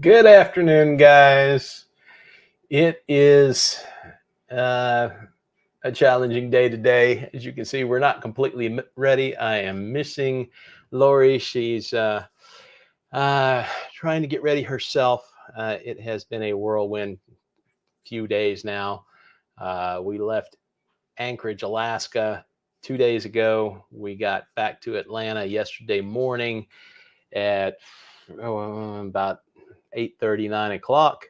Good afternoon, guys. It is a challenging day today. As you can see, we're not completely ready. I am missing Lori. She's trying to get ready herself. It has been a whirlwind few days now. We left Anchorage, Alaska 2 days ago. We got back to Atlanta yesterday morning at about 8:30, 9 o'clock.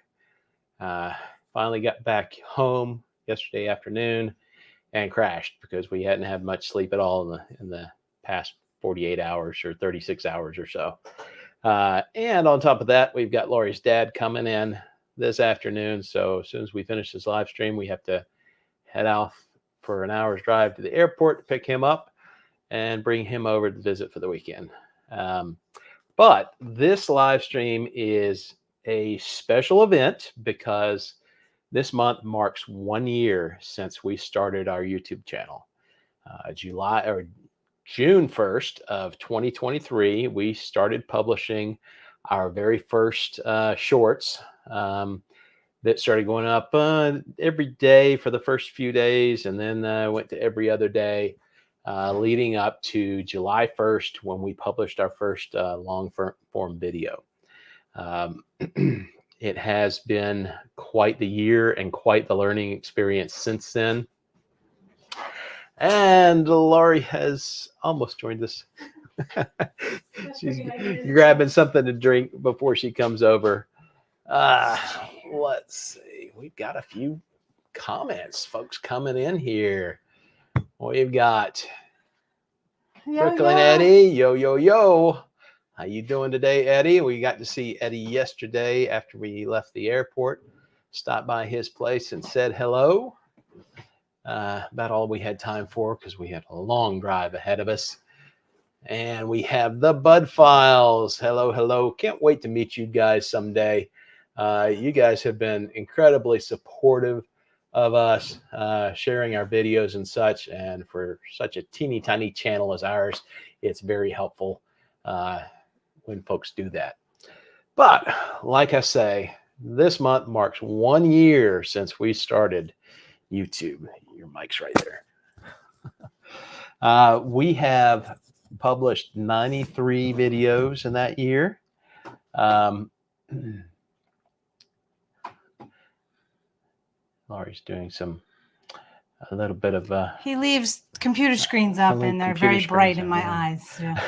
Finally got back home yesterday afternoon and crashed because we hadn't had much sleep at all in the past 48 hours or 36 hours or so. And on top of that, we've got Lori's dad coming in this afternoon. So as soon as we finish this live stream, we have to head off for an hour's drive to the airport to pick him up and bring him over to visit for the weekend. But this live stream is a special event because this month marks 1 year since we started our YouTube channel. June 1st of 2023, we started publishing our very first shorts that started going up every day for the first few days, and then went to every other day, leading up to July 1st when we published our first long form video. It has been quite the year and quite the learning experience since then. And Lori has almost joined us. She's grabbing something to drink before she comes over. Let's see. We've got a few comments, folks coming in here. We've got Brooklyn Eddie. Yo, yo, yo. How you doing today, Eddie? We got to see Eddie yesterday after we left the airport. Stopped by his place and said hello. About all we had time for because we had a long drive ahead of us. And we have the Bud Files. Hello, hello. Can't wait to meet you guys someday. You guys have been incredibly supportive of us, sharing our videos and such. And for such a teeny tiny channel as ours, it's very helpful when folks do that. But like I say, this month marks 1 year since we started YouTube. Your mic's right there. We have published 93 videos in that year. Laurie's doing a little bit of he leaves computer screens up and they're very bright in my eyes. Yeah.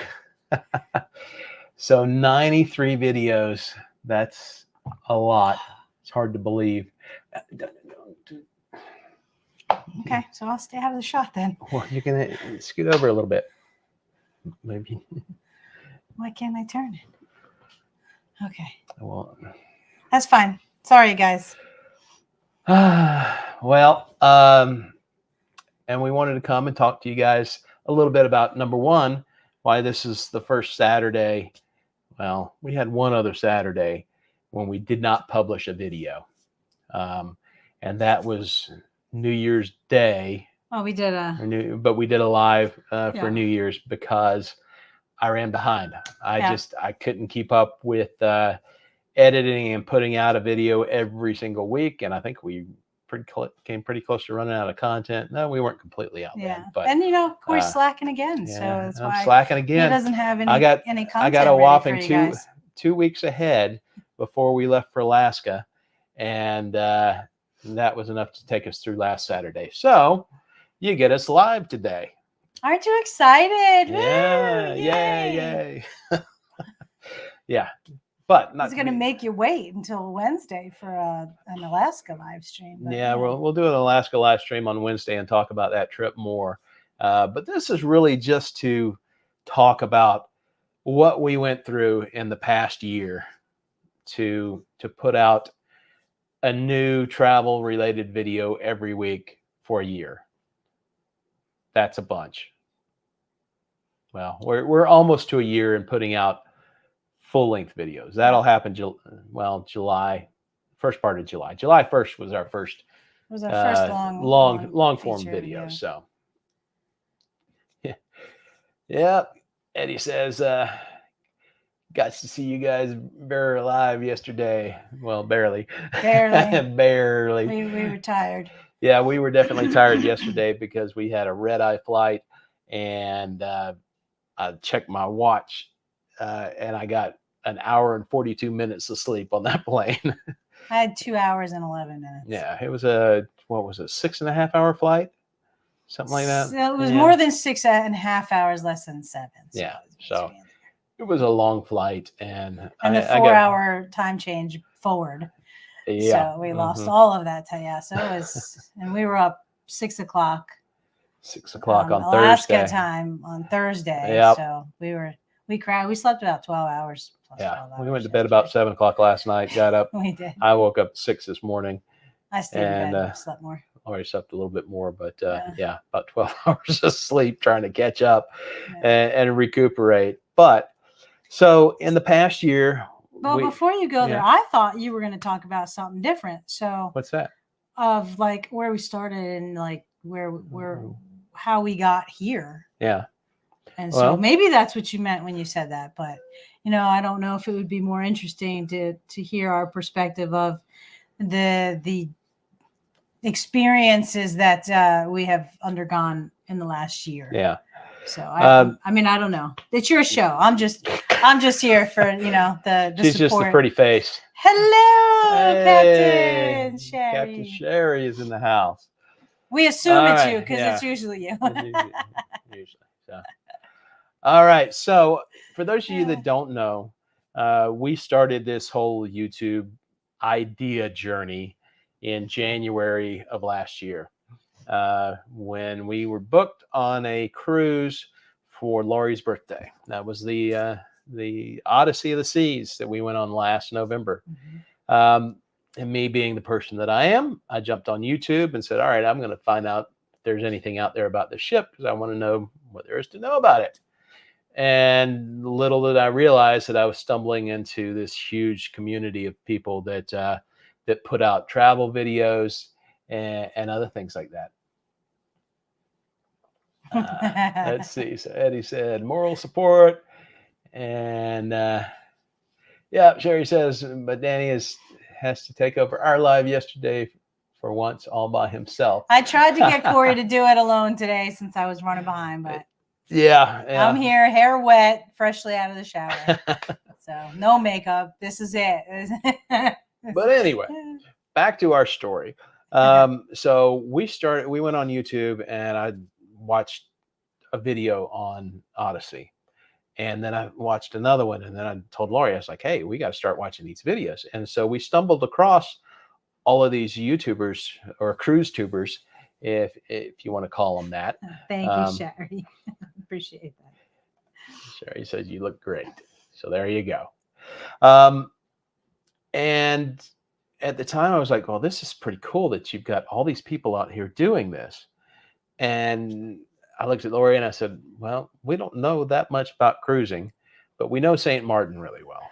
So 93 videos, that's a lot. It's hard to believe. Okay, so I'll stay out of the shot then. Well, you're going to scoot over a little bit. Maybe. Why can't I turn it? Okay. Well, that's fine. Sorry, guys. Well, and we wanted to come and talk to you guys a little bit about, number one, why this is the first Saturday. Well, we had one other Saturday when we did not publish a video. And that was New Year's Day. Oh, we did but we did a live for New Year's because I ran behind. I couldn't keep up with editing and putting out a video every single week. And I think we came pretty close to running out of content. No, we weren't completely out. Yeah. Then, but, and we're slacking again. So that's why I'm slacking again. He doesn't have any content. I got a whopping 2 weeks ahead before we left for Alaska. And that was enough to take us through last Saturday. So you get us live today. Aren't you excited? Yeah. Woo, yay. Yeah. But it's going to make you wait until Wednesday for an Alaska live stream. Yeah, we'll do an Alaska live stream on Wednesday and talk about that trip more. But this is really just to talk about what we went through in the past year to put out a new travel related video every week for a year. That's a bunch. Well, we're almost to a year in putting out full-length videos. That'll happen July, first part of July. July 1st was our first long form video. Yeah. So yeah. Eddie says got to see you guys very live yesterday. Well, barely. Barely. Barely. We were tired. Yeah, we were definitely tired yesterday because we had a red-eye flight, and I checked my watch, and I got an hour and 42 minutes of sleep on that plane. I had 2 hours and 11 minutes. Yeah, it was a, what was it, 6.5 hour flight? Something like that. So it was more than 6.5 hours, less than 7. So yeah, so it was a long flight, and the 4-hour time change forward. Yeah. So we lost all of that. Yeah. So it was, and we were up 6 o'clock. 6 o'clock on Alaska Thursday. time on Thursday. Yep. So we slept about 12 hours. Yeah. 12 hours We went to bed about 7 o'clock last night, got up. We did. I woke up at 6 this morning. I stayed in bed, slept more. Already slept a little bit more, but yeah, about 12 hours of sleep trying to catch up and recuperate. But so in the past year. Well, before you go there, I thought you were going to talk about something different. So what's that? Of like where we started and like how we got here. Yeah. And so maybe that's what you meant when you said that, but I don't know if it would be more interesting to hear our perspective of the experiences that we have undergone in the last year. Yeah. So I mean, I don't know. It's your show. I'm just here for the She's support. just a pretty face. Hello, Captain Sherry. Captain Sherry is in the house. We assume it's you because it's usually you. usually. So. All right. So for those of you that don't know, we started this whole YouTube idea journey in January of last year. When we were booked on a cruise for Lori's birthday. That was the Odyssey of the Seas that we went on last November. Mm-hmm. And me being the person that I am, I jumped on YouTube and said, all right, I'm going to find out if there's anything out there about the ship because I want to know what there is to know about it. And little did I realize that I was stumbling into this huge community of people that put out travel videos and other things like that. Let's see. So Eddie said moral support, and Sherry says, but Danny has to take over our live yesterday for once all by himself. I tried to get Corey to do it alone today since I was running behind, but yeah. I'm here, hair wet, freshly out of the shower, so no makeup. This is it. But anyway, back to our story. So we went on YouTube and I watched a video on Odyssey, and then I watched another one, and then I told Lori, I was like, hey, we got to start watching these videos. And so we stumbled across all of these YouTubers or cruise tubers, if you want to call them that. Thank you, Sherry. Appreciate that. Sherry says you look great. So there you go. And at the time I was like, well, this is pretty cool that you've got all these people out here doing this. And I looked at Lori and I said, well, we don't know that much about cruising, but we know St. Maarten really well.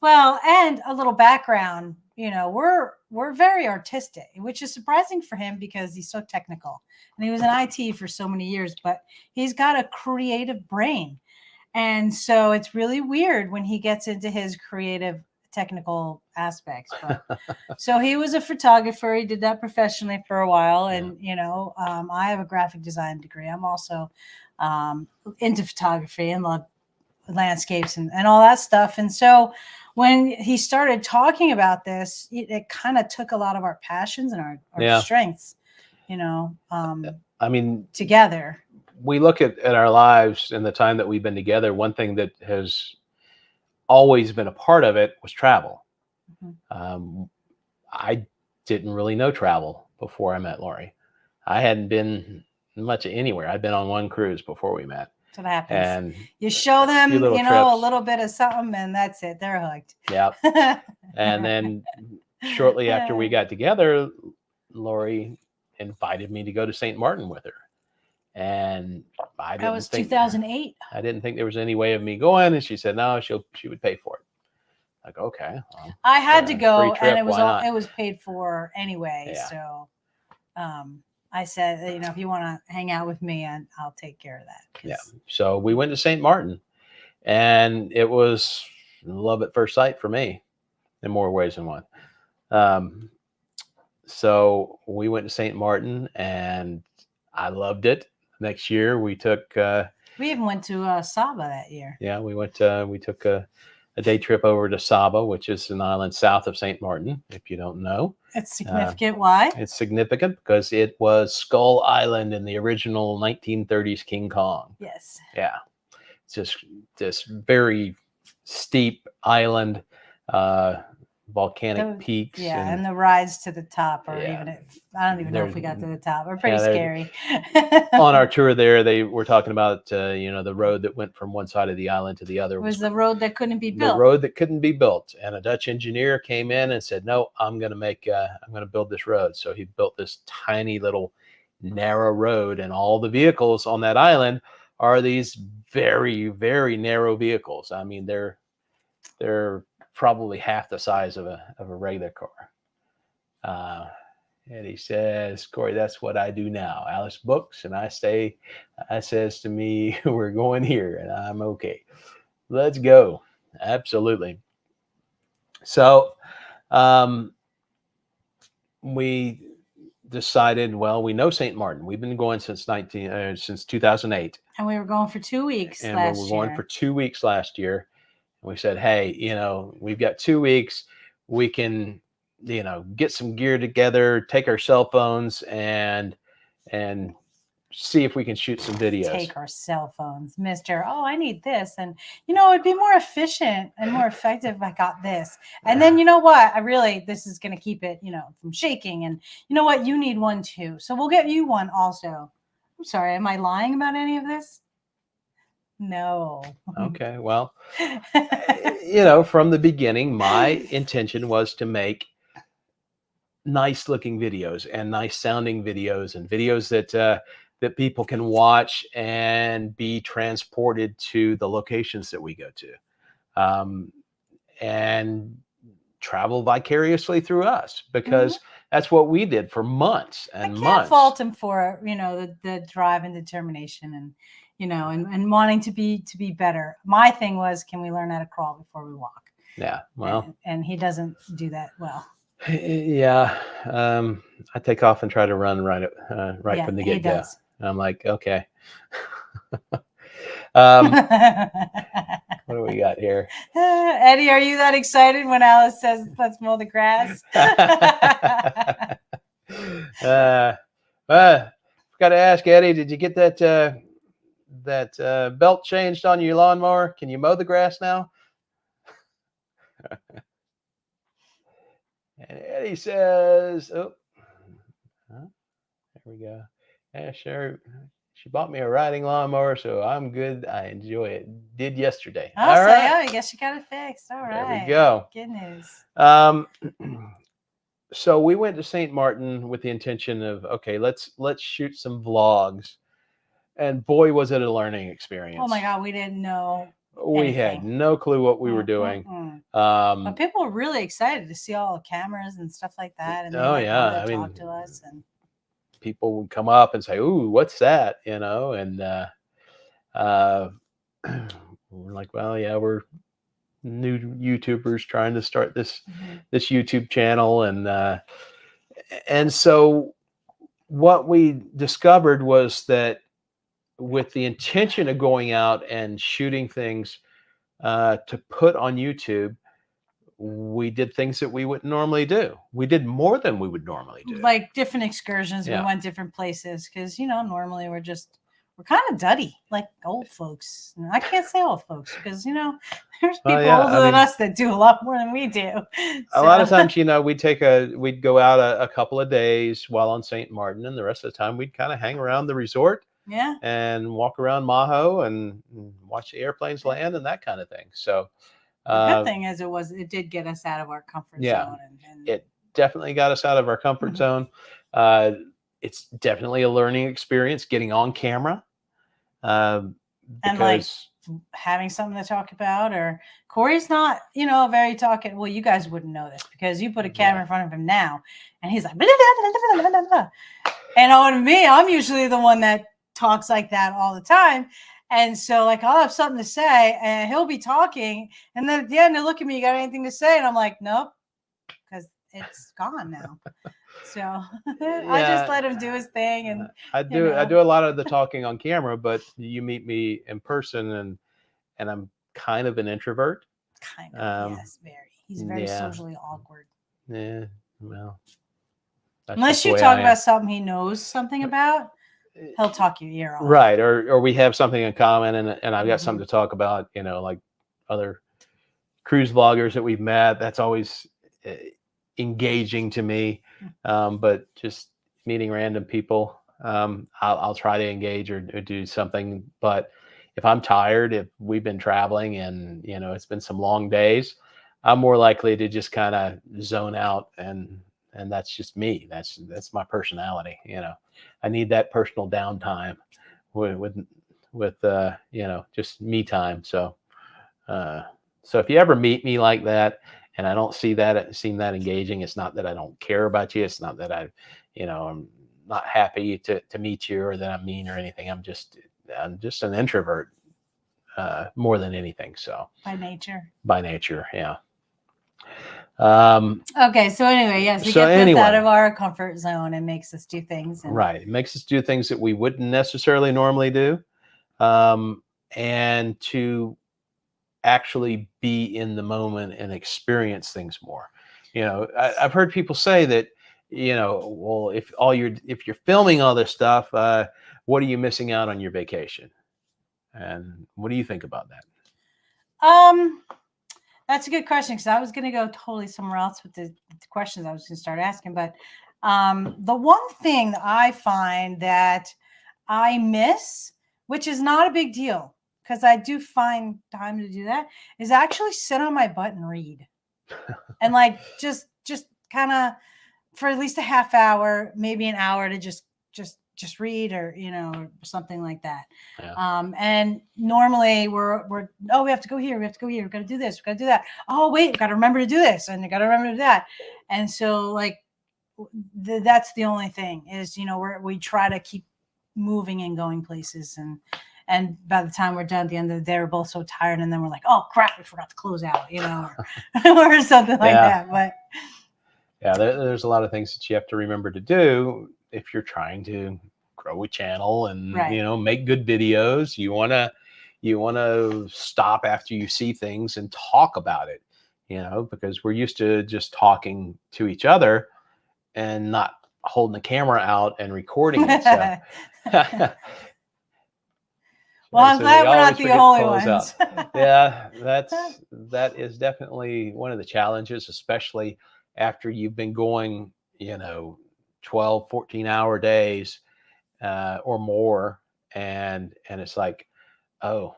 Well, and a little background, we're very artistic, which is surprising for him because he's so technical. And he was in IT for so many years, but he's got a creative brain. And so it's really weird when he gets into his creative technical aspects. But so he was a photographer. He did that professionally for a while. And, I have a graphic design degree. I'm also into photography and love landscapes and all that stuff. And so when he started talking about this, it kind of took a lot of our passions and our strengths, together. We look at our lives and the time that we've been together. One thing that has always been a part of it was travel. Mm-hmm. I didn't really know travel before I met Lori. I hadn't been much anywhere. I'd been on one cruise before we met. That's what happens. And you show them, a trips. little bit of something, and that's it. They're hooked. Yeah. And then shortly after we got together, Lori invited me to go to St. Maarten with her. And that was 2008. I didn't think there was any way of me going. And she said, no, she would pay for it. Like, okay. Well, I had to go, and it was paid for anyway. Yeah. So I said, if you want to hang out with me, I'll take care of that. Yeah. So we went to St. Maarten, and it was love at first sight for me in more ways than one. Um, so we went to St. Maarten, and I loved it. Next year we took We even went to Saba that year. yeah, we took a day trip over to Saba, which is an island south of St. Maarten, if you don't know. It's significant. Why? It's significant because it was Skull Island in the original 1930s King Kong. Yes. Yeah. It's just this very steep island, volcanic peaks. Yeah, and the rides to the top, or Yeah. even I don't even know if we got to the top. They're pretty Yeah, scary. on our tour there, they were talking about the road that went from one side of the island to the other. It was the road that couldn't be built. The road that couldn't be built, and a Dutch engineer came in and said, "No, I'm going to build this road." So he built this tiny little narrow road, and all the vehicles on that island are these very, very narrow vehicles. I mean, they're probably half the size of a regular car. And he says, "Corey, that's what I do now. Alice books, and I says to me, we're going here, and I'm okay. Let's go." Absolutely. So we decided, well, we know St. Maarten. We've been going since 2008. And we were going for 2 weeks and last we were year. going for 2 weeks last year. And we said, hey, we've got 2 weeks. We can, get some gear together, take our cell phones and see if we can shoot some videos. Take our cell phones, Mr. Oh, I need this. And, it'd be more efficient and more effective if I got this. And then, you know what? This is going to keep it, from shaking. And you know what? You need one too. So we'll get you one also. I'm sorry. Am I lying about any of this? No. Okay. Well, from the beginning, my intention was to make nice looking videos and nice sounding videos and videos that people can watch and be transported to the locations that we go to, and travel vicariously through us, because that's what we did for months and months. I can't fault him for, the drive and determination and, and wanting to be better. My thing was, can we learn how to crawl before we walk? Yeah. Well, and he doesn't do that well. Yeah. I take off and try to run right from the get-go. I'm like, okay. What do we got here? Eddie, are you that excited when Alice says, let's mow the grass? Got to ask Eddie, did you get that belt changed on your lawnmower? Can you mow the grass now? And Eddie says, oh, there we go. Yeah, sure. She bought me a riding lawnmower, so I'm good. I enjoy it. Did yesterday. All right. Oh, I guess you got it fixed. All right. There we go. Good news. So we went to St. Maarten with the intention of, okay, let's shoot some vlogs. And boy, was it a learning experience. Oh my God, we didn't know. We had no clue what we were doing. But people were really excited to see all the cameras and stuff like that. And they wanted to talk to us. And people would come up and say, "Ooh, what's that?" And we're like, "Well, yeah, we're new YouTubers trying to start this YouTube channel." And so what we discovered was that with the intention of going out and shooting things to put on YouTube, we did things that we wouldn't normally do. We did more than we would normally do. Like different excursions. Yeah. We went different places because, normally we're kind of duddy, like old folks. I can't say old folks because, there's people older than us that do a lot more than we do. A lot of times, we'd go out a couple of days while on St. Maarten, and the rest of the time we'd kind of hang around the resort. Yeah. And walk around Maho and watch the airplanes land and that kind of thing. So the good thing is it did get us out of our comfort zone. And it definitely got us out of our comfort zone. It's definitely a learning experience getting on camera. And like having something to talk about, or Corey's not, very talking. Well, you guys wouldn't know this because you put a camera in front of him now and he's like, blah, blah, blah, blah, blah, blah. And on me, I'm usually the one that talks like that all the time. And so like I'll have something to say and he'll be talking. And then at the end he'll look at me, you got anything to say? And I'm like, nope, because it's gone now. So I just let Yeah, him do his thing and I you do. I know, do a lot of the talking on camera, but you meet me in person, and I'm kind of an introvert. kind of, Um, yes, very. He's very yeah, socially awkward. yeah. Well, that's just Unless the you way talk I am. about something he knows something about, he'll talk your ear off. Right, or we have something in common, and I've got Mhm. something to talk about. Like other cruise vloggers that we've met. That's always uh, engaging to me. But just meeting random people, I'll try to engage or do something. But if I'm tired, if we've been traveling and it's been some long days, I'm more likely to just kind of zone out, and that's just me. That's my personality. I need that personal downtime with just me time. Uh, so if you ever meet me like that and I don't seem that engaging, it's not that I don't care about you. It's not that I'm not happy to meet you or that I'm mean or anything. I'm just an introvert more than anything. So By nature. by nature, yeah. Um, Okay, so anyway, yes, it so gets us out anyway, of our comfort zone and makes us do things. And right. It makes us do things that we wouldn't necessarily normally do. Um, and to actually be in the moment and experience things more. I've heard people say that, well, if you're filming all this stuff, what are you missing out on your vacation? And what do you think about that? um, that's a good question because I was going to go totally somewhere else with the questions I was going to start asking. But the one thing that I find that I miss, which is not a big deal because I do find time to do that, is actually sit on my butt and read. And like just kind of for at least a half hour, maybe an hour to just read or or something like that. Yeah. And normally we're oh, we have to go here, we have to go here, we've got to do this, we've got to do that. Oh wait, we've got to remember to do this and you got to remember to do that. And so like that's the only thing is we try to keep moving and going places and by the time we're done at the end of the day, we're both so tired, and then we're like, "Oh crap, we forgot to close out," or something like Yeah. that. But Yeah, there's a lot of things that you have to remember to do if you're trying to grow a channel and right, make good videos. You want to stop after you see things and talk about it, because we're used to just talking to each other and not holding the camera out and recording it. So, well, I'm so we glad we're not always the forget to only close out. ones. Yeah, that is definitely one of the challenges, especially after you've been going, 12, 14-hour days or more, and it's like, oh,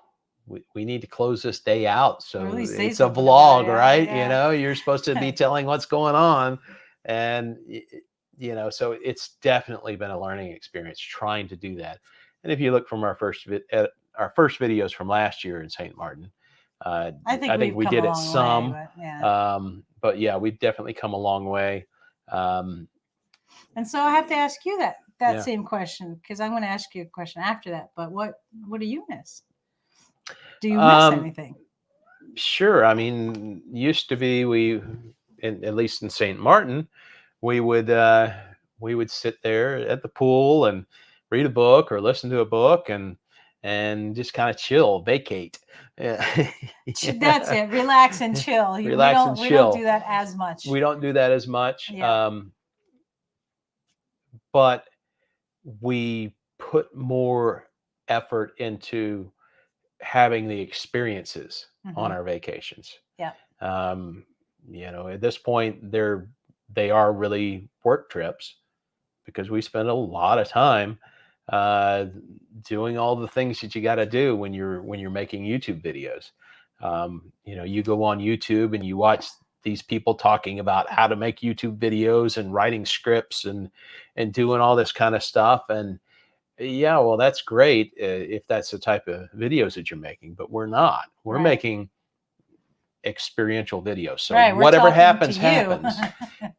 we need to close this day out. Or at So least say it's a something about vlog, it. Yeah, right? yeah. You're supposed to be telling what's going on, and so it's definitely been a learning experience trying to do that. And if you look from our first videos from last year in St. Maarten, I think I think we've we come a did it long way, some, but yeah. but yeah, we've definitely come a long way. Um, And so I have to ask you that yeah. same question because I'm going to ask you a question after that. But what do you miss? Do you miss Um, anything? sure. I mean, used to be at least in St. Maarten, we would sit there at the pool and read a book or listen to a book and just kind of chill, vacate. Yeah. That's it. Relax and chill. Relax and We don't do chill. that as much. We don't do that as much, Yeah. but we put more effort into having the experiences on Hmm. our vacations. Yeah. Um, at this point, they are really work trips because we spend a lot of time uh, doing all the things that you got to do when you're making YouTube videos. You go on YouTube and you watch these people talking about how to make YouTube videos and writing scripts and doing all this kind of stuff. And yeah, well, that's great if that's the type of videos that you're making, but we're not. We're Right. making experiential videos. So Right. We're whatever talking to happens, you. happens.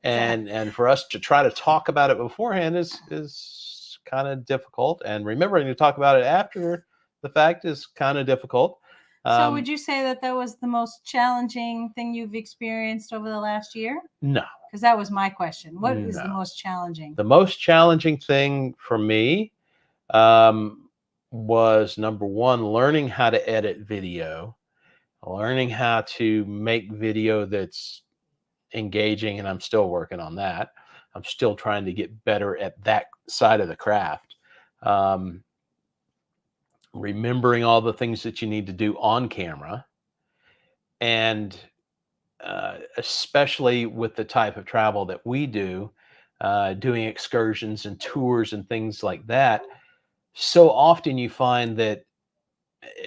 And for us to try to talk about it beforehand is kind of difficult. And remembering to talk about it after the fact is kind of difficult. So would you say that that was the most challenging thing you've experienced over the last year? No. Because that was my question. What is the No. most challenging? The most challenging thing for me was, number one, learning how to edit video, learning how to make video that's engaging, and I'm still working on that. I'm still trying to get better at that side of the craft. Remembering all the things that you need to do on camera, and especially with the type of travel that we do, doing excursions and tours and things like that. So often you find that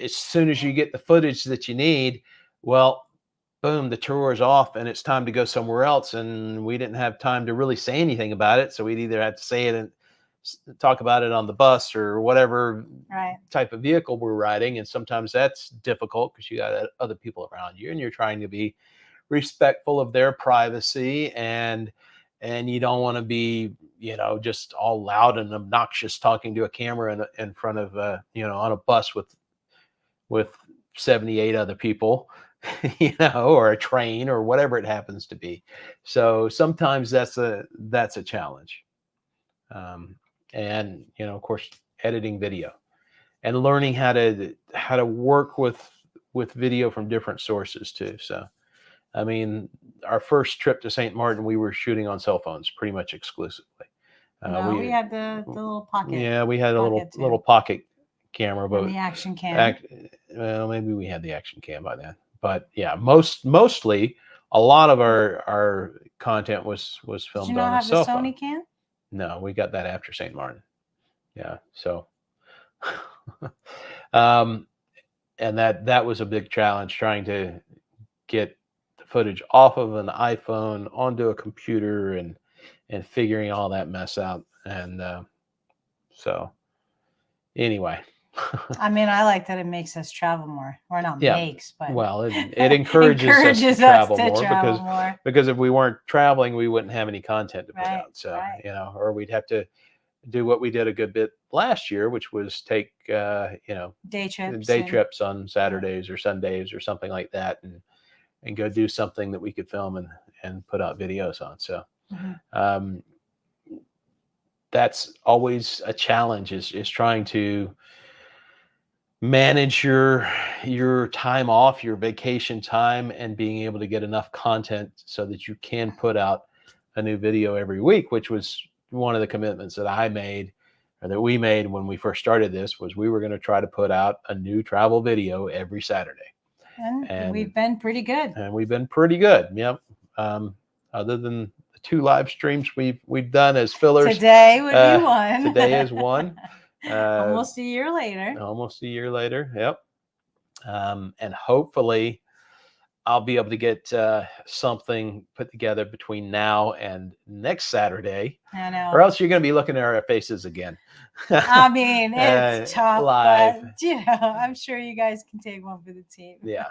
as soon as you get the footage that you need, well, boom, the tour is off and it's time to go somewhere else. And we didn't have time to really say anything about it. So we'd either have to say it and talk about it on the bus or whatever type of vehicle we're riding. And sometimes that's difficult because you got other people around you and you're trying to be respectful of their privacy, and you don't want to be, just all loud and obnoxious talking to a camera in front of on a bus with 78 other people, or a train or whatever it happens to be. So sometimes that's a challenge. And of course, editing video and learning how to work with video from different sources too. So I mean, our first trip to St. Maarten, we were shooting on cell phones pretty much exclusively. We had the little pocket. Yeah, we had a little pocket camera, but and the action cam. Well, maybe we had the action cam by then. But yeah, mostly a lot of our content was filmed Did you on not a have cell the Sony phone. cam? No, we got that after St. Maarten. Yeah, so and that was a big challenge, trying to get the footage off of an iPhone onto a computer and figuring all that mess out. And so anyway. I mean, I like that it makes us travel more. Or not makes, but well, it encourages us to travel more, because if we weren't traveling, we wouldn't have any content to put out. So or we'd have to do what we did a good bit last year, which was take day trips on Saturdays or Sundays or something like that, and go do something that we could film and put out videos on. So that's always a challenge, is trying to manage your time off, your vacation time, and being able to get enough content so that you can put out a new video every week, which was one of the commitments that I made, or that we made when we first started this, was we were going to try to put out a new travel video every Saturday. And we've been pretty good. Yep. Other than the 2 live streams we've done as fillers. Today would be one. Today is one. Almost a year later. Yep. And hopefully I'll be able to get something put together between now and next Saturday. I know. Or else you're going to be looking at our faces again. I mean, it's tough, live. But I'm sure you guys can take one for the team. Yeah.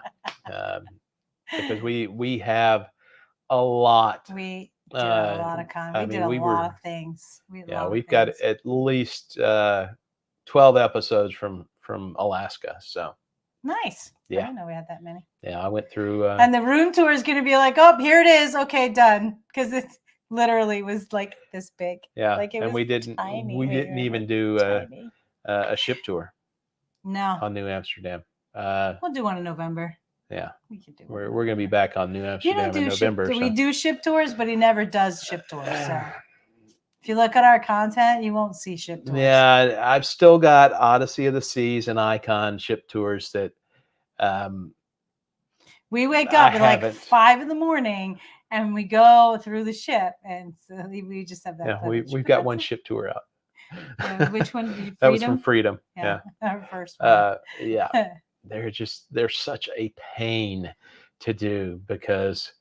Because we have a lot. We did a lot of content. We did a lot of things. We've got at least 12 episodes from Alaska. So nice. Yeah. I didn't know we had that many. Yeah, I went through. And the room tour is going to be like, oh, here it is. Okay, done. Because it literally was like this big. Yeah, like and we didn't even do a ship tour. No. On New Amsterdam. We'll do one in November. Yeah, we can do. We're going to be back on New Amsterdam in November. We do ship tours, but he never does ship tours. So if you look at our content, you won't see ship tours. Yeah, I've still got Odyssey of the Seas and Icon ship tours that. We wake up at like 5 a.m. and we go through the ship, and so we just have that. Yeah, we've got one ship tour out. Yeah, which one? Freedom? That was from Freedom. Yeah. Our first one. Yeah. They're such a pain to do because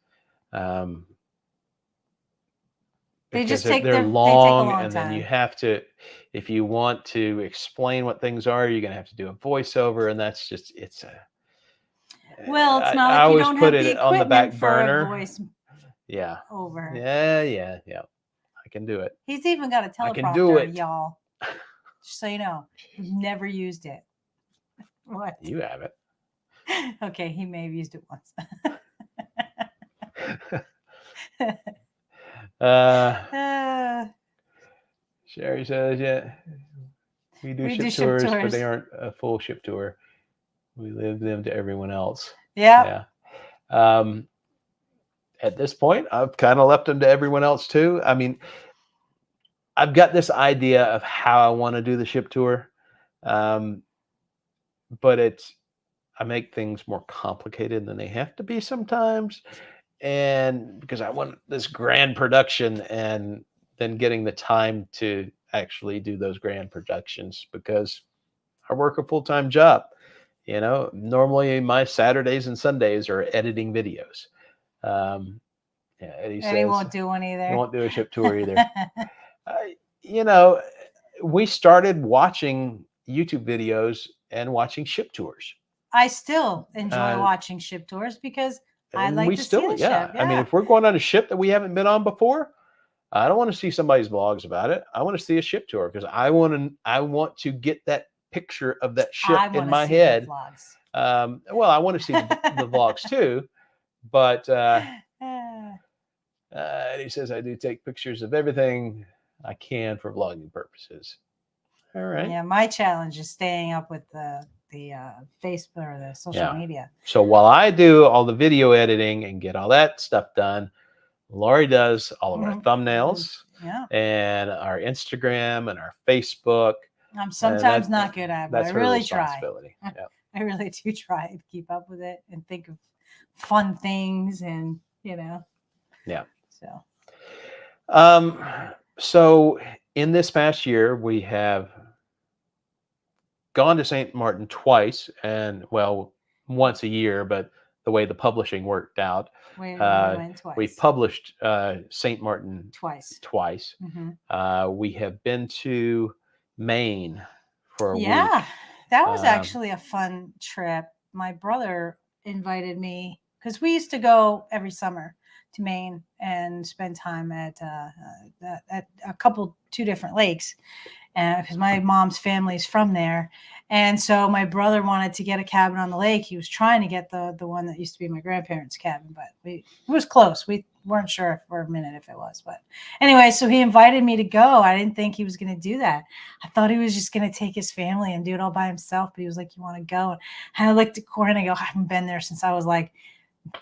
they just take they're long, they take a long and time. then you have to, if you want to explain what things are, you're going to have to do a voiceover, and that's just it's not like you don't have the equipment on the back burner. Voice yeah. Over. Yeah. I can do it. He's even got a teleprompter, y'all. Just so you know, we've never used it. What? You haven't. Okay, he may have used it once. Uh, Sherry says, yeah, we do We ship do ship tours, but tours. they aren't a full ship tour. We live them to everyone else. Yeah. At this point, I've kind of left them to everyone else too. I mean, I've got this idea of how I want to do the ship tour, but I make things more complicated than they have to be sometimes, and because I want this grand production, and then getting the time to actually do those grand productions because I work a full-time job. Normally my Saturdays and Sundays are editing videos. Yeah, Eddie And he says won't do one he either. won't do a ship tour either. You know, we started watching YouTube videos and watching ship tours. I still enjoy Uh, watching ship tours because I and like we to see still, the yeah. ship. I mean, Yeah. if we're going on a ship that we haven't been on before, I don't want to see somebody's vlogs about it. I want to see a ship tour because I want to get that picture of that ship I in want to my see head. the vlogs. Well, I want to see the vlogs too, but and he says I do take pictures of everything I can for vlogging purposes. All right. Yeah, my challenge is staying up with the Facebook or the social Yeah. media. So while I do all the video editing and get all that stuff done, Lori does all of our thumbnails Yeah. and our Instagram and our Facebook. I'm sometimes not good at it, but I That's her really try. responsibility. Yeah. I really do try and keep up with it and think of fun things and Yeah. So So in this past year, we have gone to St. Maarten twice, and well, once a year, but the way the publishing worked out, we went twice. we published St. Maarten twice. We have been to Maine for a week. Yeah, that was actually a fun trip. My brother invited me because we used to go every summer to Maine and spend time at two different lakes, and because my mom's family is from there, and so my brother wanted to get a cabin on the lake. He was trying to get the one that used to be my grandparents' cabin, but it was close. We weren't sure for a minute if it was, but anyway, so he invited me to go. I didn't think he was going to do that. I thought he was just going to take his family and do it all by himself, but he was like, "You want to go?" And I looked at Corey and I go, "I haven't been there since I was like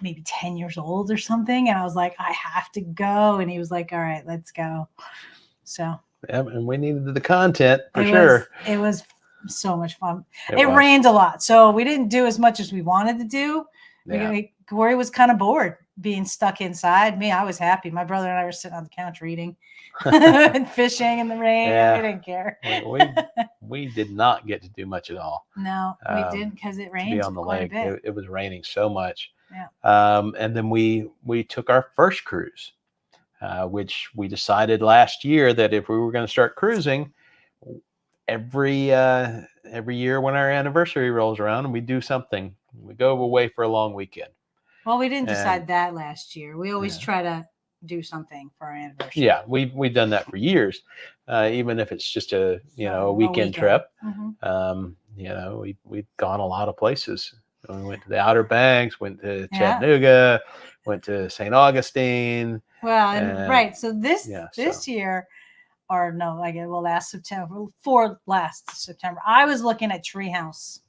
maybe 10 years old or something." And I was like, "I have to go." And he was like, "All right, let's go." So yeah, and we needed the content for sure. It was so much fun. It rained a lot, so we didn't do as much as we wanted to do. Yeah. Corey was kind of bored being stuck inside. Me, I was happy. My brother and I were sitting on the couch reading and fishing in the rain. Yeah. We didn't care. We did not get to do much at all. No, we didn't because it rained. To be on the lake, it was raining so much. Yeah. And then we took our first cruise, which we decided last year that if we were going to start cruising, every year when our anniversary rolls around and we do something, we go away for a long weekend. Well, we didn't decide that last year. We always try to do something for our anniversary. Yeah, we've done that for years, even if it's just a weekend trip. We've gone a lot of places. We went to the Outer Banks, went to Chattanooga, went to St. Augustine. Well, right. So this year, or no, last September, last September, I was looking at treehouse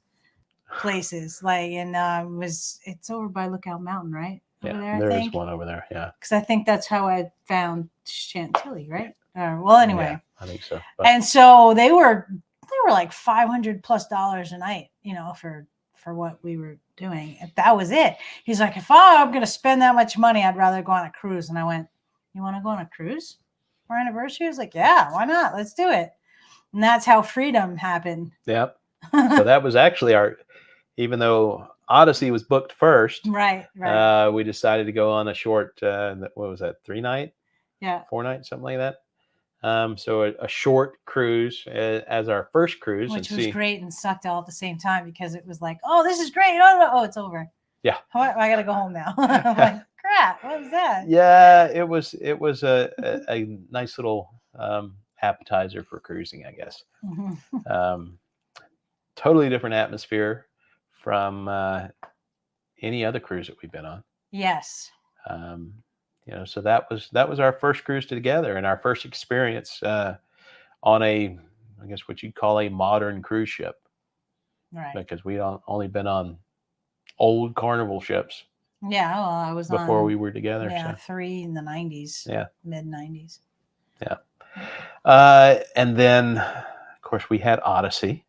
places, it's over by Lookout Mountain, right? Over there is one over there. Yeah, because I think that's how I found Chantilly, right? Well, anyway, I think so. And so they were like $500+ a night, for what we were doing. If that was it, he's like, if I'm going to spend that much money, I'd rather go on a cruise. And I went, you want to go on a cruise for our anniversary? I was like, yeah, why not? Let's do it. And that's how freedom happened. Yep. So that was actually even though Odyssey was booked first, right. We decided to go on a short, what was that, 3-night? Yeah. 4-night, something like that. So a short cruise as our first cruise. Which was great and sucked all at the same time because it was like, oh, this is great. Oh, it's over. Yeah. I got to go home now. I'm like, crap, what was that? Yeah, it was a nice little appetizer for cruising, I guess. Totally different atmosphere. from any other cruise that we've been on. Yes. So that was our first cruise together and our first experience on I guess what you'd call a modern cruise ship. Right. Because we only been on old Carnival ships. Yeah, well, I was before on, we were together. Yeah, so. 3 in the 90s. Yeah. Mid 90s. Yeah. And then, of course, we had Odyssey,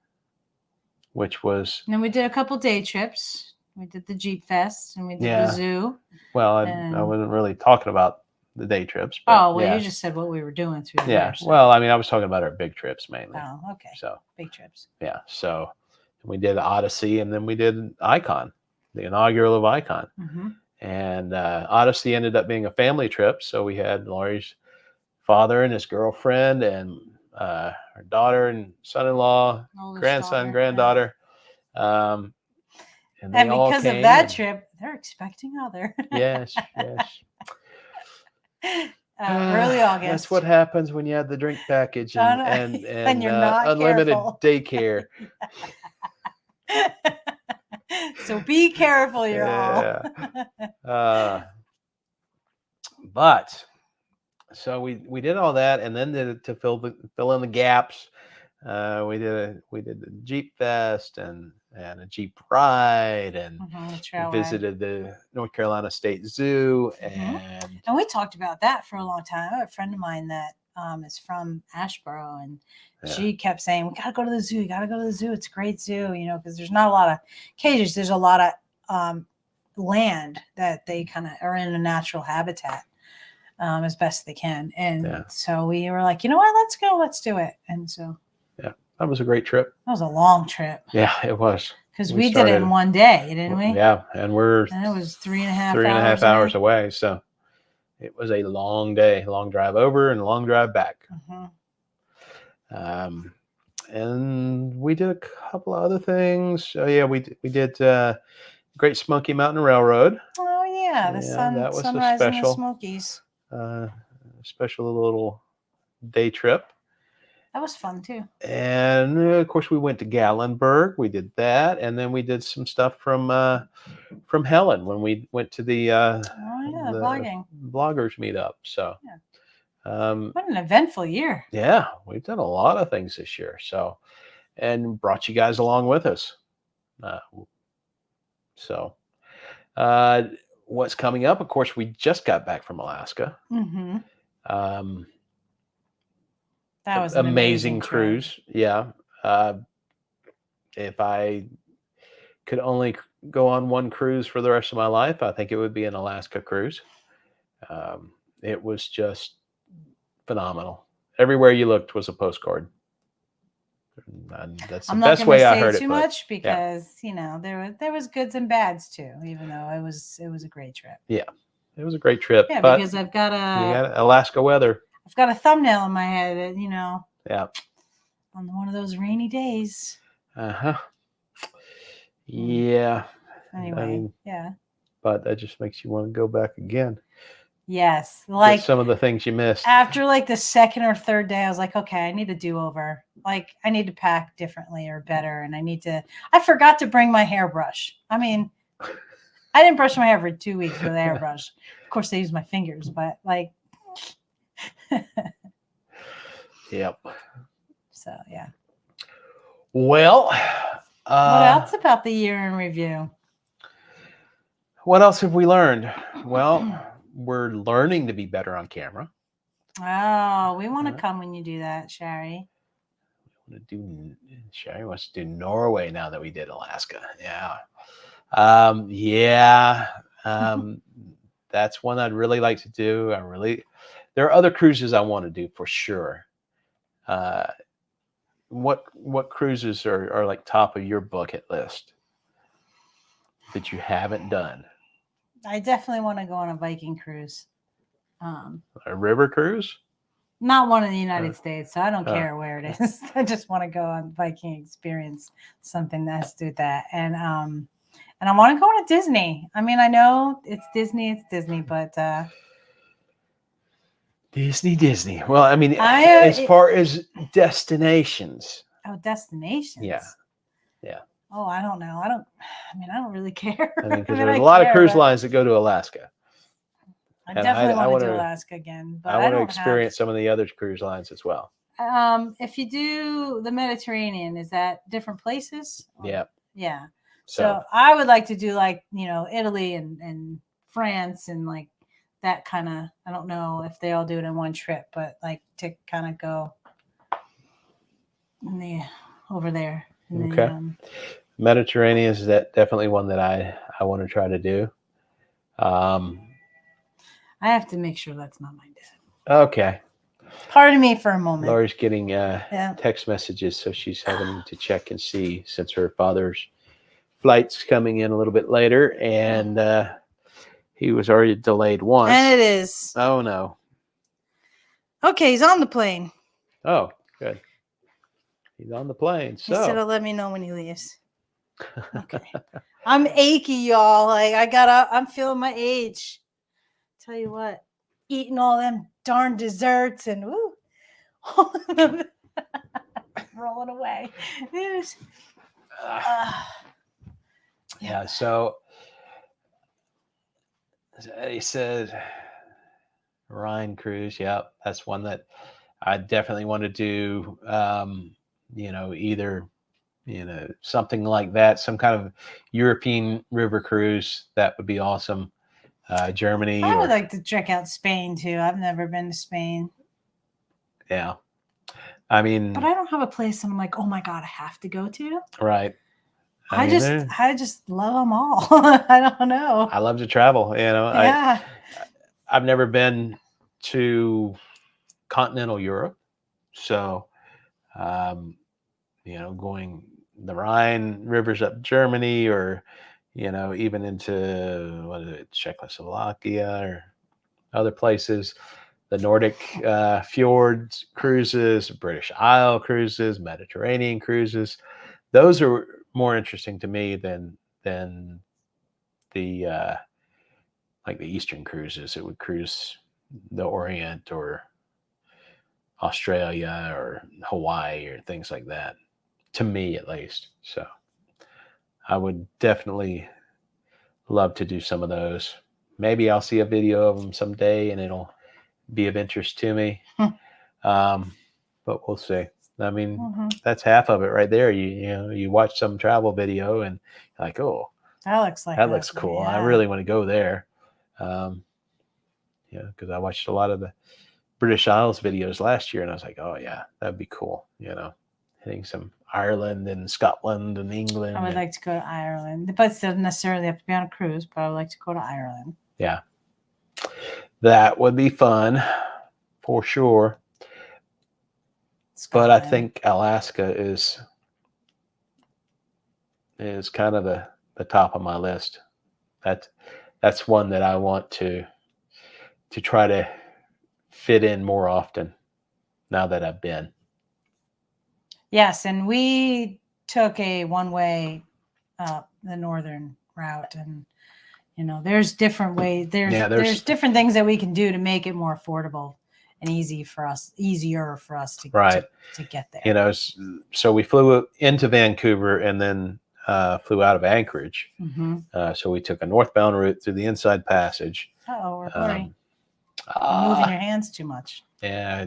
which was. And then we did a couple day trips. We did the Jeep Fest and we did the zoo. Well, I wasn't really talking about the day trips. But you just said what we were doing through there. there. So. Well, I mean, I was talking about our big trips mainly. Oh, okay. So big trips. Yeah. So we did Odyssey and then we did Icon, the inaugural of Icon. Mm-hmm. And Odyssey ended up being a family trip. So we had Laurie's father and his girlfriend and her daughter and son-in-law, grandson, granddaughter. And because of that trip, they're expecting other. Yes. Early August. That's what happens when you have the drink package and you're not unlimited careful. daycare. So be careful, y'all. But so we did all that, and then to fill in the gaps, we did the Jeep Fest and a Jeep ride, and visited the North Carolina State Zoo, and we talked about that for a long time. I have a friend of mine that is from Asheboro, and she kept saying, "We got to go to the zoo. You got to go to the zoo. It's a great zoo, because there's not a lot of cages. There's a lot of land that they kind of are in a natural habitat." As best they can. And so we were like, you know what, let's go, let's do it. And so that was a great trip. That was a long trip. Yeah, it was. Because we did it in one day, didn't we? Yeah, and it was 3.5 hours away. So it was a long day, long drive over and a long drive back. And we did a couple of other things. Oh yeah, we did Great Smoky Mountain Railroad. Oh yeah, that was sunrise in the Smokies. Special little day trip. That was fun too. And of course, we went to Gatlinburg. We did that, and then we did some stuff from Helen when we went to the bloggers meetup. So, what an eventful year! Yeah, we've done a lot of things this year. So, and brought you guys along with us. What's coming up? Of course, we just got back from Alaska. Mm-hmm. That was an amazing cruise. Yeah. If I could only go on one cruise for the rest of my life, I think it would be an Alaska cruise. It was just phenomenal. Everywhere you looked was a postcard. And that's the best way I heard it. I'm not going to say too much because there was goods and bads too. Even though it was a great trip. Yeah, it was a great trip. Yeah, because I've got Alaska weather. I've got a thumbnail in my head. Yeah. On one of those rainy days. Yeah. Anyway, But that just makes you want to go back again. Yes, like some of the things you missed. After like the second or third day, I was like, okay, I need a do-over. Like I need to pack differently or better, and I forgot to bring my hairbrush. I mean, I didn't brush my hair for 2 weeks with a hairbrush. Of course, I use my fingers, but like, yep. So yeah. Well, what else about the year in review? What else have we learned? Well. We're learning to be better on camera. Oh, we want to come when you do that, Sherry. Sherry wants to do Norway now that we did Alaska. Yeah. That's one I'd really like to do. There are other cruises I want to do for sure. What cruises are like top of your bucket list that you haven't done? I definitely want to go on a Viking cruise. A river cruise? Not one in the United States, so I don't care where it is. I just want to go on Viking experience, something that has to do with that. And I want to go to Disney. I mean, I know it's Disney, but Disney. Well, I mean, as far as destinations. Oh, destinations. Yeah. Oh, I don't know. I don't really care. I mean, because I there's a lot of care, cruise but lines that go to Alaska. I And definitely I want want to do to Alaska again, but I I want to don't have. experience some of the other cruise lines as well. If you do the Mediterranean, is that different places? Yeah. Yeah. So So I would like to do like, Italy and France and like that kind of, I don't know if they all do it in one trip, but like to kind of go in over there. In okay. Mediterranean is definitely one that I want to try to do. I have to make sure that's not my dad. Okay. Pardon me for a moment. Laura's getting text messages, so she's having to check and see since her father's flight's coming in a little bit later, and he was already delayed once. And it is. Oh, no. Okay, he's on the plane. Oh, good. He's on the plane. He said So he'll let me know when he leaves. Okay. I'm achy, y'all. Like I'm feeling my age. Tell you what, eating all them darn desserts and woo, rolling away. yeah, so he said Rhine cruise. Yeah, that's one that I definitely want to do. Either something like that, some kind of European river cruise. That would be awesome. Germany. I would like to check out Spain too. I've never been to Spain. Yeah. I mean, but I don't have a place I'm like, oh my God, I have to go to. Right. I just love them all. I don't know. I love to travel. Yeah. I've never been to continental Europe. So, going the Rhine rivers up Germany or, even into Czechoslovakia or other places, the Nordic fjords cruises, British Isle cruises, Mediterranean cruises. Those are more interesting to me than the like the Eastern cruises. It would cruise the Orient or Australia or Hawaii or things like that, to me at least. So I would definitely love to do some of those. Maybe I'll see a video of them someday and it'll be of interest to me. But we'll see. I mean, that's half of it right there. You watch some travel video and you're like, oh, that looks cool. Yeah. I really want to go there. Because I watched a lot of the British Isles videos last year and I was like, oh yeah, that'd be cool. Hitting some Ireland and Scotland and England. I would like to go to Ireland, but it doesn't necessarily have to be on a cruise, but I would like to go to Ireland. Yeah. That would be fun for sure. Scotland. But I think Alaska is kind of the top of my list. That's one that I want to try to fit in more often now that I've been. Yes, and we took a one-way up the northern route, and there's different ways. There's different things that we can do to make it more affordable and easier for us to get there. So we flew into Vancouver and then flew out of Anchorage. Mm-hmm. So we took a northbound route through the Inside Passage. We're blurry. You're moving your hands too much. Yeah,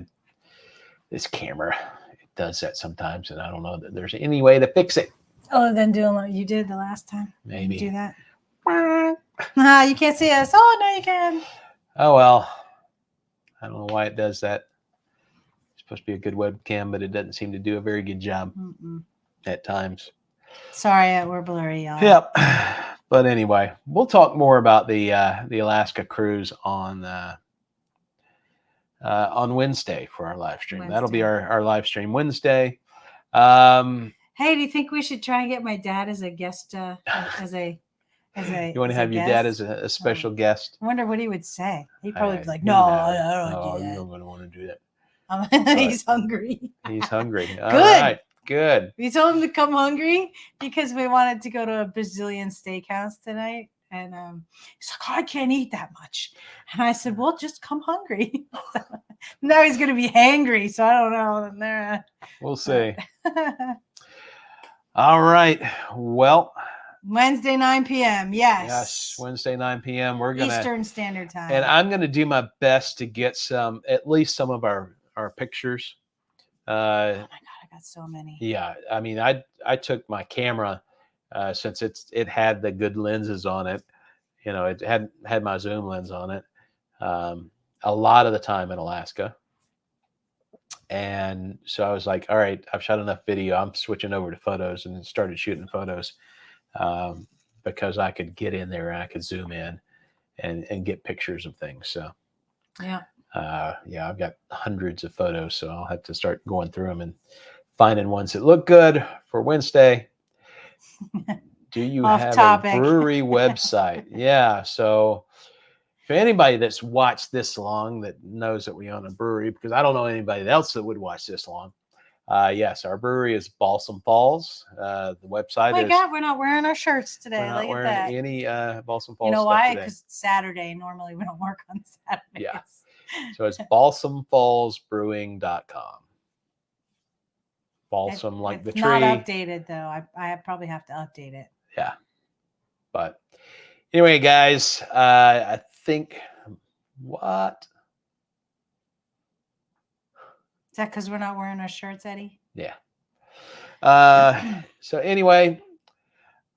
this camera, it does that sometimes, and I don't know that there's any way to fix it. Other than doing what you did the last time. Maybe. You do that. You can't see us. Oh, no, you can. Oh, well. I don't know why it does that. It's supposed to be a good webcam, but it doesn't seem to do a very good job at times. Sorry, we're blurry, y'all. Yep. But anyway, we'll talk more about the Alaska cruise on Wednesday for our live stream. That'll be our live stream Wednesday. Hey, do you think we should try and get my dad as a guest? You want to have your dad as a special guest? I wonder what he would say. He'd probably be like, "No, I don't do that. I don't want to do that." He's hungry. He's hungry. All Good. Right. Good. We told him to come hungry because we wanted to go to a Brazilian steakhouse tonight. And he's like, oh, I can't eat that much. And I said, well, just come hungry. So, now he's going to be hangry. So I don't know. We'll see. All right. Well, Wednesday, 9 p.m. Yes. yes, Wednesday, 9 p.m. We're going to, Eastern Standard Time. and I'm going to do my best to get at least some of our pictures. Oh my God, I got so many. Yeah. I mean, I took my camera, since it had the good lenses on it. You know, it had my zoom lens on it. A lot of the time in Alaska. And so I was like, all right, I've shot enough video. I'm switching over to photos, and started shooting photos, because I could get in there and I could zoom in and get pictures of things. So, Yeah. yeah, I've got hundreds of photos, so I'll have to start going through them and finding ones that look good for Wednesday. Do you Off have topic. a brewery website? Yeah. So for anybody that's watched this long that knows that we own a brewery, because I don't know anybody else that would watch this long. Yes, our brewery is Balsam Falls. The website Oh my is. God, we're not wearing our shirts today. We're not Look wearing at that. any Balsam Falls You know stuff why? today. Because it's Saturday. Normally we don't work on Saturdays. Yeah. So it's balsamfallsbrewing.com. Balsam like the it's tree. not updated though. I probably have to update it. Yeah. But anyway, guys, I think what? Is that because we're not wearing our shirts, Eddie? Yeah. So anyway,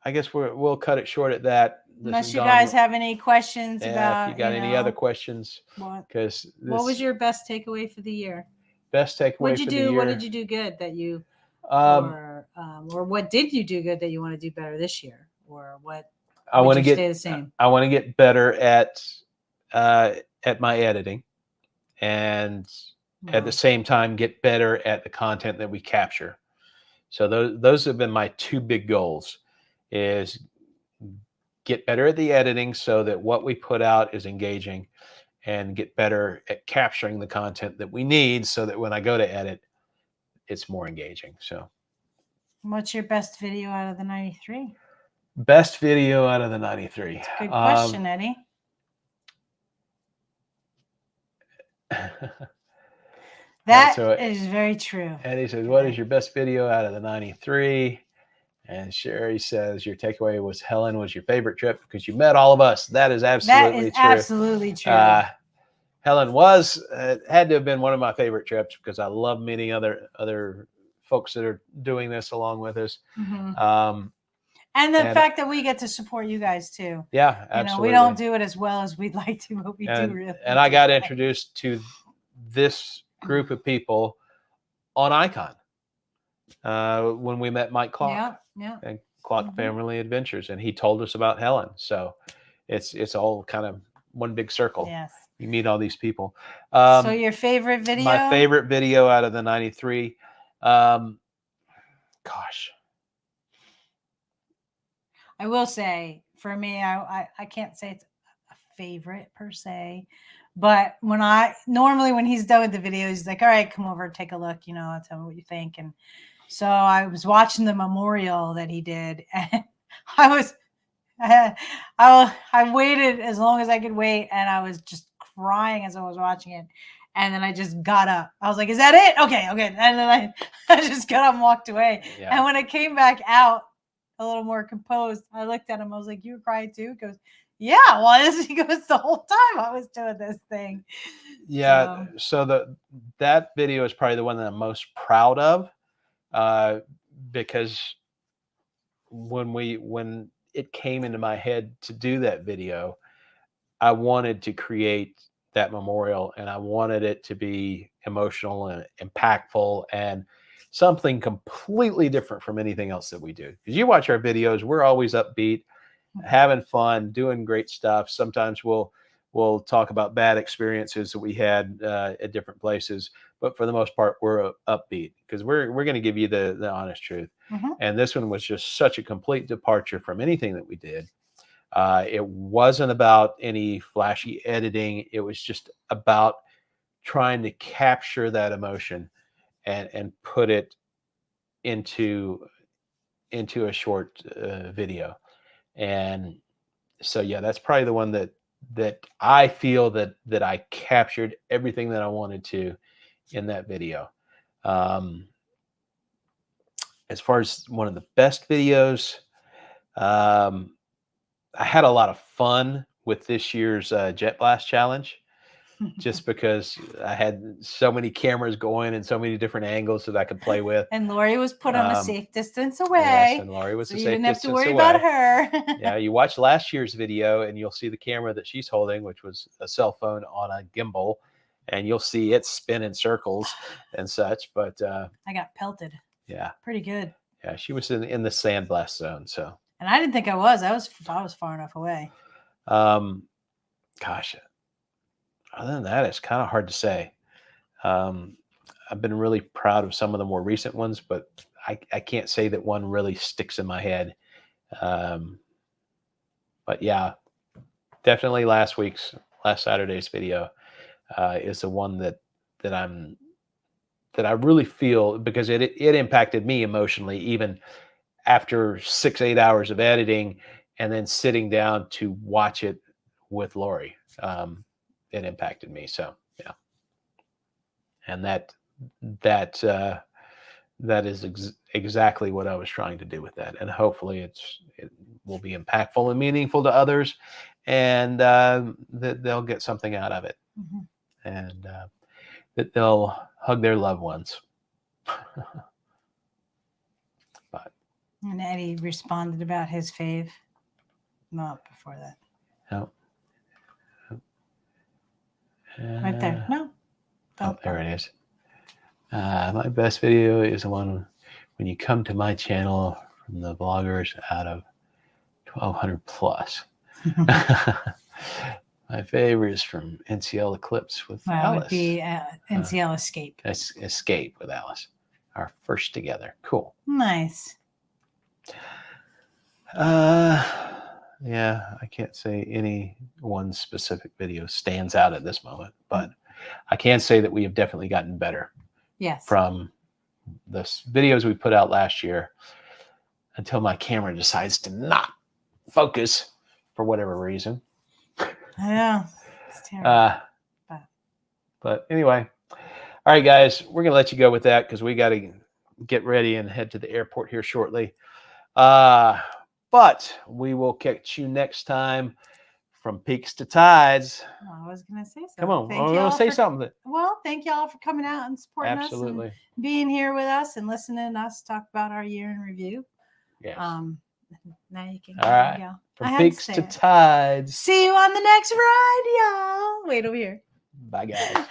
I guess we'll cut it short at that. Unless you guys have any questions about, if you got any other questions, because what was your best takeaway for the year? Best takeaway What'd you for do? the year? What did you do good that you, or what did you do good that you want to do better this year, or what? I want to get stay the same. I want to get better at my editing, and at the same time get better at the content that we capture. So those have been my two big goals: is get better at the editing so that what we put out is engaging, and get better at capturing the content that we need so that when I go to edit, it's more engaging. So what's your best video out of the 93? Best video out of the 93. That's a good question, Eddie. That is very true. Eddie says, what is your best video out of the 93? And Sherry says, your takeaway was Helen was your favorite trip because you met all of us. That is absolutely true. Absolutely true. Helen was, had to have been one of my favorite trips because I love meeting other folks that are doing this along with us. Mm-hmm. And the fact that we get to support you guys too. Yeah, absolutely. We don't do it as well as we'd like to, but we do really. And I got introduced to this group of people on Icon when we met Mike Clark. Yeah. And Clark Family Adventures, and he told us about Helen. So it's all kind of one big circle. Yes. You meet all these people. So your favorite video? My favorite video out of the 93. Gosh. I will say, for me, I can't say it's a favorite per se, but when he's done with the video, he's like, all right, come over, take a look, tell me what you think. And so I was watching the memorial that he did, and I waited as long as I could wait, and I was just crying as I was watching it. And then I just got up. I was like, is that it? Okay. And then I just got up and walked away. Yeah. And when it came back out a little more composed, I looked at him. I was like, you were crying too? He goes, yeah. Well, he goes, the whole time I was doing this thing. Yeah. So that video is probably the one that I'm most proud of, because when it came into my head to do that video, I wanted to create that memorial, and I wanted it to be emotional and impactful and something completely different from anything else that we do. Because you watch our videos, we're always upbeat, having fun, doing great stuff. Sometimes we'll talk about bad experiences that we had at different places, but for the most part, we're upbeat because we're going to give you the honest truth. Mm-hmm. And this one was just such a complete departure from anything that we did. It wasn't about any flashy editing. It was just about trying to capture that emotion and put it into a short video. And so, yeah, that's probably the one that I feel that I captured everything that I wanted to in that video. as far as one of the best videos, I had a lot of fun with this year's Jet Blast Challenge, just because I had so many cameras going and so many different angles that I could play with. And Lori was put on a safe distance away. Yes, and Lori was so a you safe didn't have to distance worry away. about her. Yeah, you watch last year's video and you'll see the camera that she's holding, which was a cell phone on a gimbal, and you'll see it spin in circles and such. But I got pelted. Yeah, pretty good. Yeah, she was in the sandblast zone. So, and I didn't think I was. I was far enough away. Gosh, other than that, it's kind of hard to say. I've been really proud of some of the more recent ones, but I can't say that one really sticks in my head. But yeah, definitely last Saturday's video is the one that I really feel, because it impacted me emotionally, even after 6-8 hours of editing and then sitting down to watch it with Lori. It impacted me. So yeah. And that is exactly what I was trying to do with that. And hopefully it will be impactful and meaningful to others, and that they'll get something out of it, and that they'll hug their loved ones. But and Eddie responded about his fave. Not before that. No. Right there. No. Oh, there it is. My best video is the one when you come to my channel from the vloggers out of 1,200 plus. My favorite is from NCL Eclipse with Alice. Would be NCL Escape. Escape with Alice. Our first together. Cool. Nice. Yeah, I can't say any one specific video stands out at this moment, but I can say that we have definitely gotten better. Yes. From the videos we put out last year, until my camera decides to not focus for whatever reason. I know. It's terrible. But anyway, all right, guys, we're going to let you go with that because we got to get ready and head to the airport here shortly. But we will catch you next time from Peaks to Tides. Well, I was going to say something. Come on, I'm going to say something. Well, thank you all for coming out and supporting us. Absolutely. And being here with us and listening to us talk about our year in review. Yes. Now you can all right. go. From Peaks to Tides. See you on the next ride, y'all. Wait over here. Bye, guys.